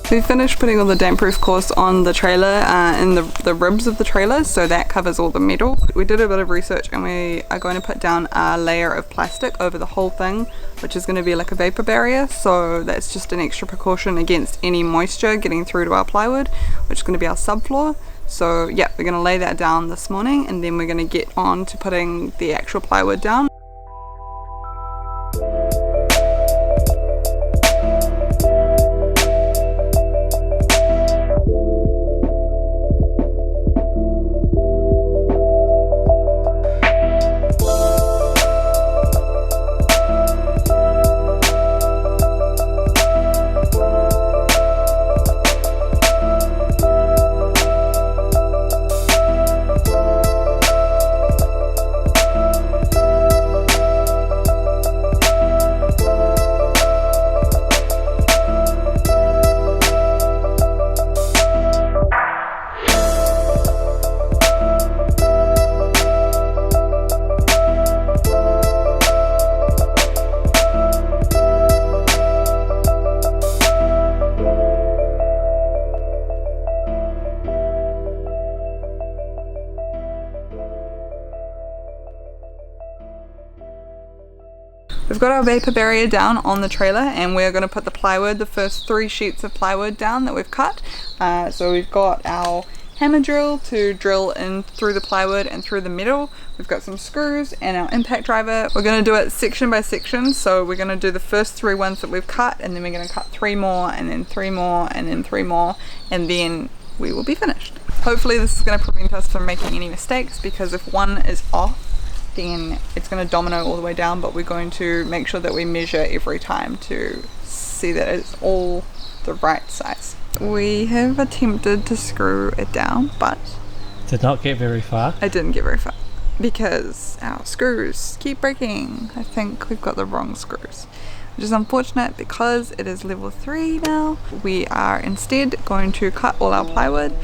We finished putting all the damp-proof course on the trailer and the ribs of the trailer, so that covers all the metal. We did a bit of research and we are going to put down a layer of plastic over the whole thing, which is going to be like a vapor barrier, so that's just an extra precaution against any moisture getting through to our plywood, which is going to be our subfloor. So yeah, we're going to lay that down this morning and then we're going to get on to putting the actual plywood down. We've got our vapor barrier down on the trailer and we're going to put the plywood, the first 3 sheets of plywood down that we've cut. So we've got our hammer drill to drill in through the plywood and through the metal. We've got some screws and our impact driver. We're going to do it section by section, so we're going to do the first 3 ones that we've cut and then we're going to cut 3 more and then 3 more and then 3 more and then we will be finished. Hopefully this is going to prevent us from making any mistakes, because if one is off then it's going to domino all the way down, but we're going to make sure that we measure every time to see that it's all the right size. We have attempted to screw it down, but did not get very far. I didn't get very far because our screws keep breaking. I think we've got the wrong screws, which is unfortunate because it is level 3 now. We are instead going to cut all our plywood.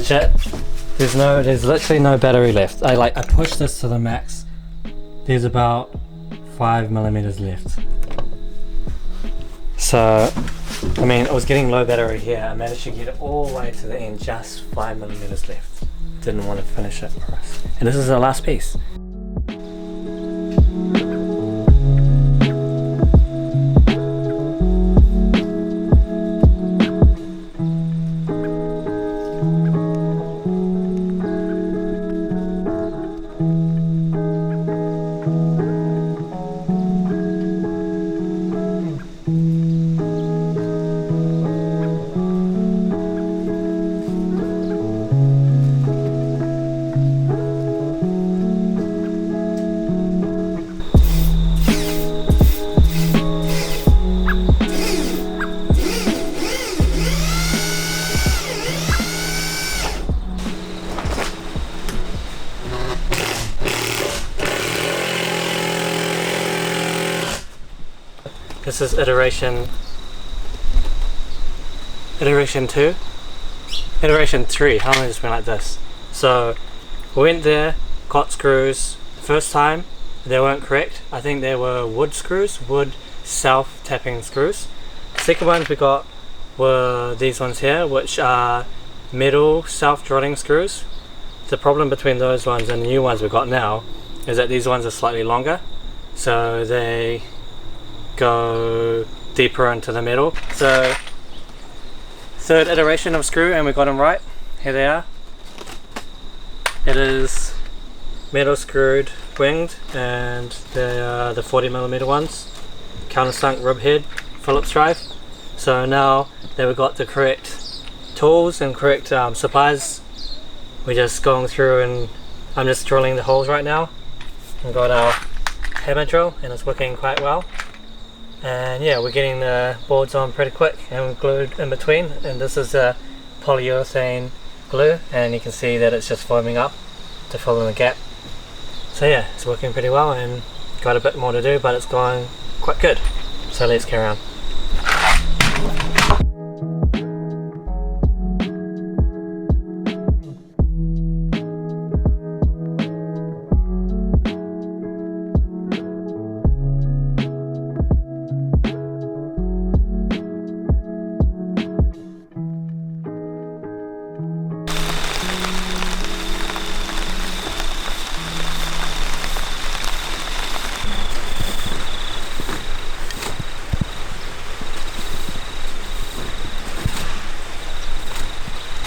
legit, there's literally no battery left. I pushed this to the max. There's about 5mm left. So, I mean, I was getting low battery here. I managed to get it all the way to the end, just 5mm left. Didn't want to finish it for us. And this is the last piece. This is iteration 2, iteration 3, how long has it been like this? So we went there, got screws. The first time they weren't correct. I think they were wood screws, wood self-tapping screws. The second ones we got were these ones here, which are metal self-drilling screws. The problem between those ones and the new ones we got now is that these ones are slightly longer, so they go deeper into the metal. So third iteration of screw and we got them right. Here they are. It is metal screwed winged, and they are the 40mm ones, countersunk rib head Phillips drive. So now that we've got the correct tools and correct supplies, we're just going through and I'm just drilling the holes right now. We've got our hammer drill and it's working quite well. And yeah, we're getting the boards on pretty quick and glued in between, and this is a polyurethane glue, and you can see that it's just foaming up to fill in the gap. So yeah, it's working pretty well and got a bit more to do, but it's going quite good. So let's carry on.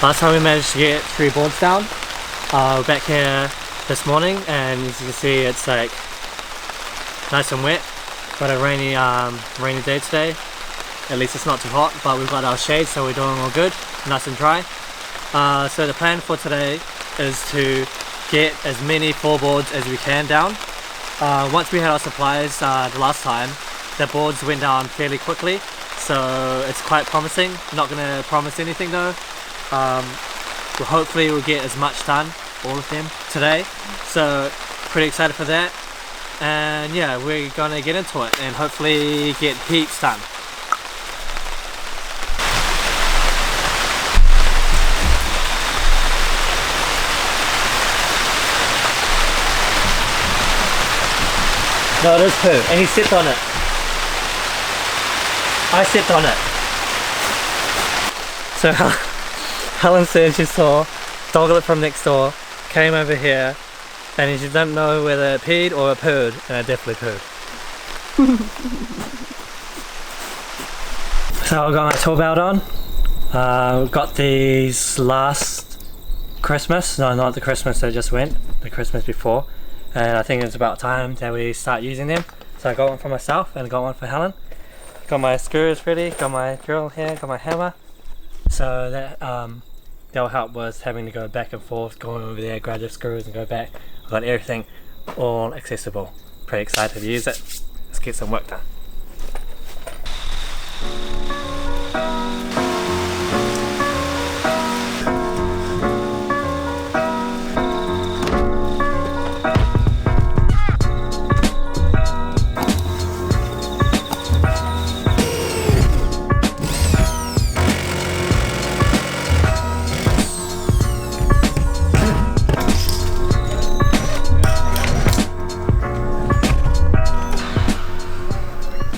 Last time we managed to get 3 boards down. We're back here this morning, and as you can see it's like nice and wet. Got a rainy day today. At least it's not too hot, but we've got our shade, so we're doing all good, nice and dry. So the plan for today is to get as many floorboards as we can down. Once we had our supplies the last time, the boards went down fairly quickly, so it's quite promising. Not going to promise anything though. Hopefully we'll get as much done, all of them, today. So pretty excited for that. And yeah, we're gonna get into it and hopefully get heaps done. No, it is poo, and he stepped on it. I stepped on it. So Helen said she saw Doglet from next door, came over here, and she didn't know whether it peed or it pooed, and it definitely pooed. So I've got my tool belt on. Got these last Christmas, no, not the Christmas that just went, the Christmas before, and I think it's about time that we start using them. So I got one for myself and I got one for Helen. Got my screws ready, got my drill here, got my hammer. So that'll help with having to go back and forth, going over there, grab the screws and go back. I've got everything all accessible. Pretty excited to use it. Let's get some work done.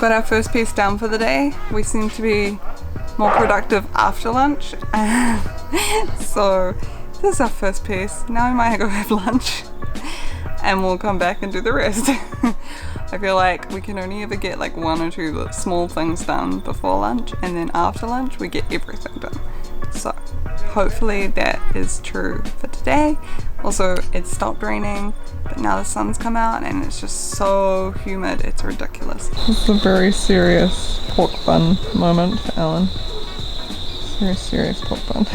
got our first piece down for the day. We seem to be more productive after lunch. So this is our first piece. Now we might go have lunch and we'll come back and do the rest. I feel like we can only ever get like 1 or 2 small things done before lunch, and then after lunch we get everything done. So hopefully that is true for today. Also, it stopped raining, but now the sun's come out and it's just so humid, it's ridiculous. This is a very serious pork bun moment for Alan. Very serious pork bun.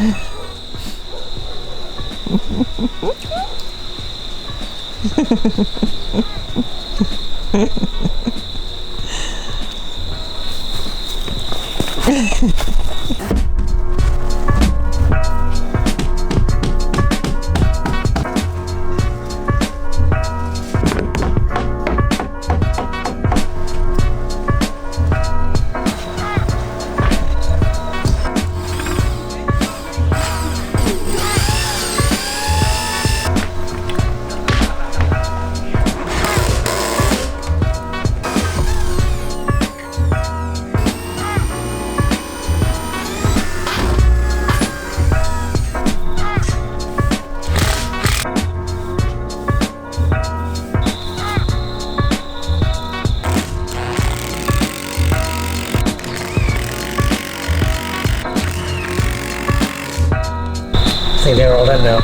I think they're all in now.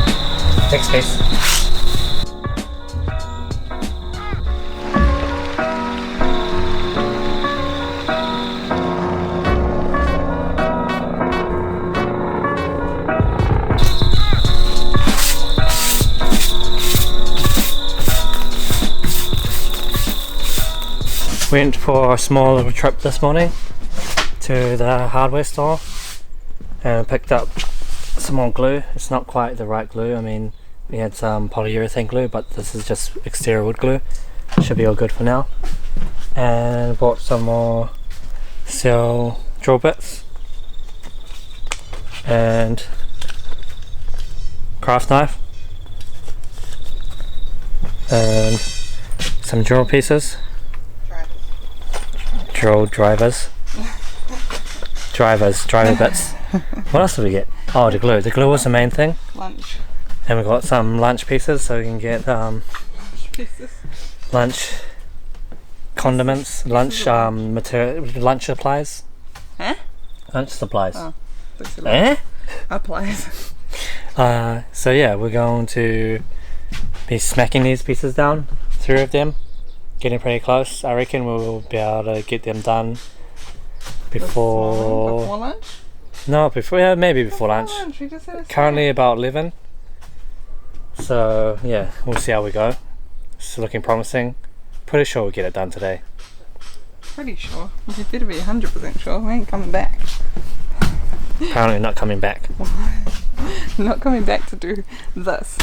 Next piece. Went for a small little trip this morning to the hardware store and picked up some more glue. It's not quite the right glue. I mean, we had some polyurethane glue, but this is just exterior wood glue. Should be all good for now. And bought some more steel drill bits and craft knife and some drill pieces. Drill driver bits. What else did we get? Oh, the glue. The glue was the main thing. Lunch. And we got some lunch pieces, so we can get lunch condiments, lunch lunch supplies. Huh? Lunch supplies. Oh, applies. So yeah, we're going to be smacking these pieces down, 3 of them. Getting pretty close. I reckon we'll be able to get them done before lunch? No, maybe before lunch. We just had Currently about 11. So yeah, we'll see how we go. It's looking promising. Pretty sure we'll get it done today. Pretty sure. You better be 100% sure. We ain't coming back. Apparently not coming back. Not coming back to do this.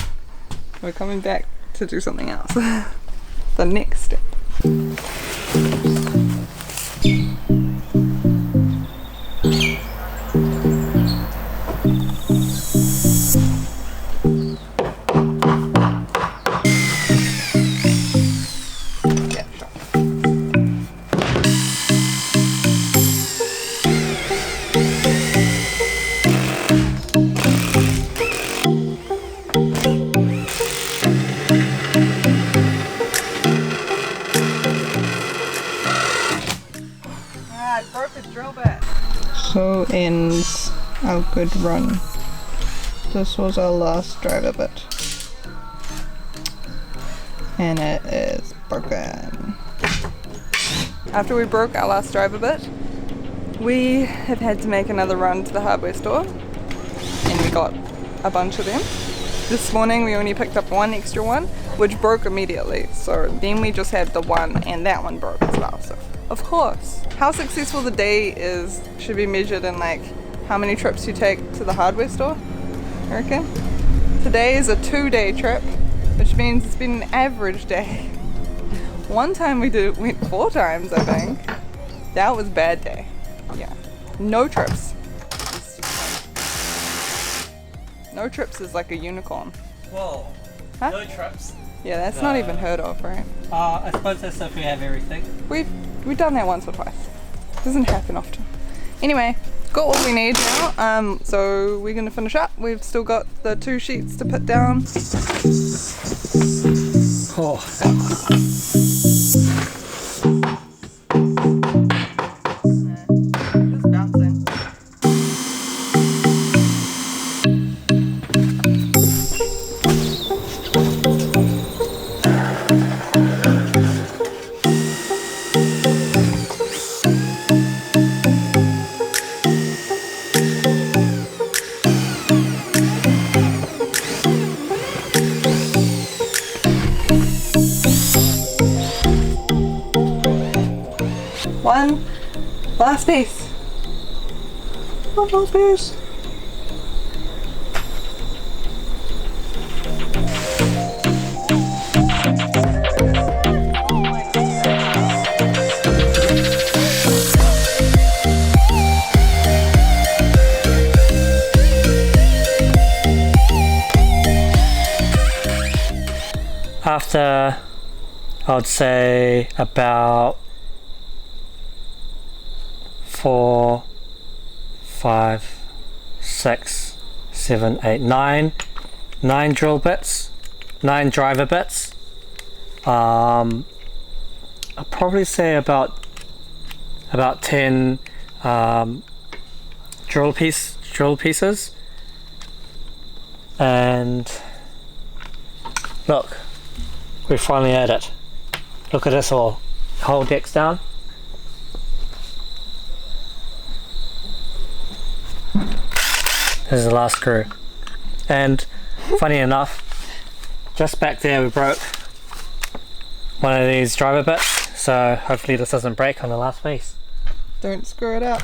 We're coming back to do something else. The next step. So ends our good run. This was our last driver bit. And it is broken. After we broke our last driver bit, we have had to make another run to the hardware store. And we got a bunch of them. This morning we only picked up 1 extra one, which broke immediately. So then we just had the one, and that one broke as well. So of course, how successful the day is should be measured in like how many trips you take to the hardware store, I reckon. Today is a 2-day trip, which means it's been an average day. One time we went 4 times, I think. That was a bad day. Yeah. No trips. No trips is like a unicorn. Whoa. Huh? No trips. Yeah, that's not even heard of, right? I suppose that's if we have everything. We've done that once or twice. Doesn't happen often. Anyway, got what we need now. So we're gonna finish up. We've still got the 2 sheets to put down. Oh. Just bouncing. One last piece. One last piece. After, I would say about 4, 5, 6, 7, 8, 9 drill bits, 9 driver bits. I'll probably say about 10 drill pieces, and look, we finally had it. Look at this all, whole deck's down. This is the last screw, and funny enough, just back there we broke one of these driver bits, so hopefully this doesn't break on the last piece. Don't screw it up.